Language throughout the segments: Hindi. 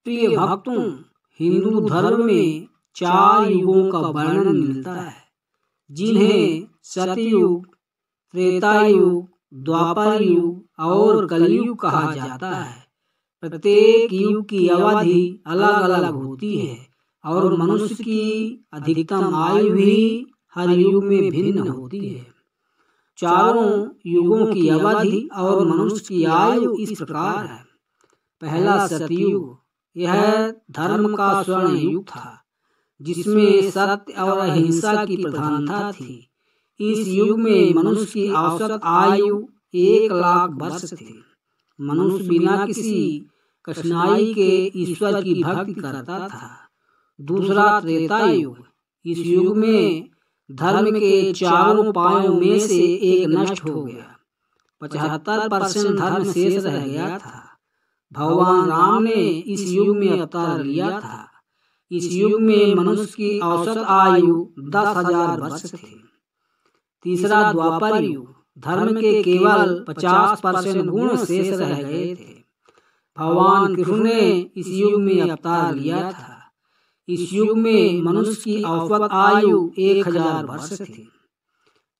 प्रिय भक्तों, हिंदू धर्म में 4 युगों का वर्णन मिलता है, जिन्हें सतयुग, त्रेता युग, द्वापर युग और कलयुग कहा जाता है। प्रत्येक युग की अवधि अलग अलग होती है और मनुष्य की अधिकतम आयु भी हर युग में भिन्न होती है। चारों युगों की अवधि और मनुष्य की आयु इस प्रकार है। पहला सतयुग, यह धर्म का स्वर्ण युग था, जिसमें सत्य और अहिंसा की प्रधानता थी। इस युग में मनुष्य की औसत आयु 1 लाख वर्ष थी। मनुष्य बिना किसी कठिनाई के ईश्वर की भक्ति करता था। दूसरा त्रेता युग, इस युग में धर्म के चारों पायों में से एक नष्ट हो गया। 75% धर्म शेष रह गया था। भगवान राम ने इस युग में अवतार लिया था। इस युग में मनुष्य की औसत आयु 10,000 वर्ष थी। तीसरा द्वापर युग, धर्म के केवल 50% गुण शेष रह गए थे। भगवान कृष्ण ने इस युग में अवतार लिया था। इस युग में मनुष्य की औसत आयु 1000 वर्ष थी।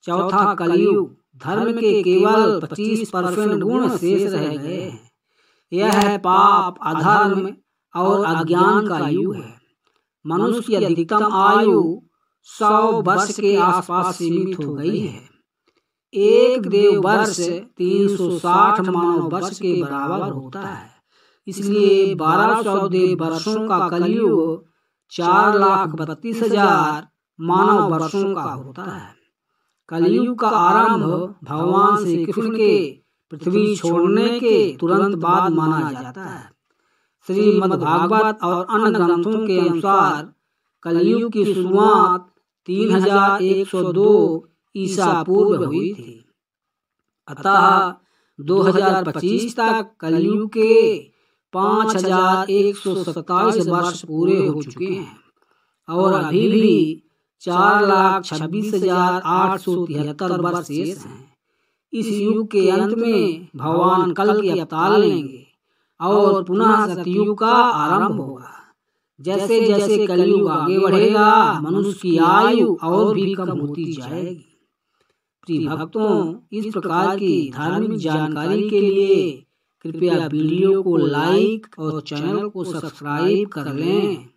चौथा कलयुग, धर्म के केवल 25% गुण शेष रह गए हैं। यह है पाप, अधर्म और अज्ञान का युग है। मनुष्य की अधिकतम आयु 100 वर्ष के आसपास सीमित हो गई है। एक देव वर्ष 360 मानव वर्ष के बराबर होता है। इसलिए 1200 देव वर्षों का कलयुग 4,32,000 मानव वर्षों का होता है। कलयुग का आरंभ भगवान श्री कृष्ण के पृथ्वी छोड़ने के तुरंत बाद माना जाता है। श्रीमद्भागवत और अन्य ग्रंथों के अनुसार कलयुग की शुरुआत 3102 ईसा पूर्व हुई थी। अतः 2025 तक कलयुग के 5127 वर्ष पूरे हो चुके हैं और अभी भी 4,26,873 वर्ष शेष हैं। इस युग के अंत में भगवान कल के अवतार लेंगे और पुनः सतयुग का आरंभ होगा। जैसे जैसे कलयुग आगे बढ़ेगा, मनुष्य की आयु और भी कम होती जाएगी। प्रिय भक्तों, इस प्रकार की धार्मिक जानकारी के लिए कृपया वीडियो को लाइक और चैनल को सब्सक्राइब कर लें।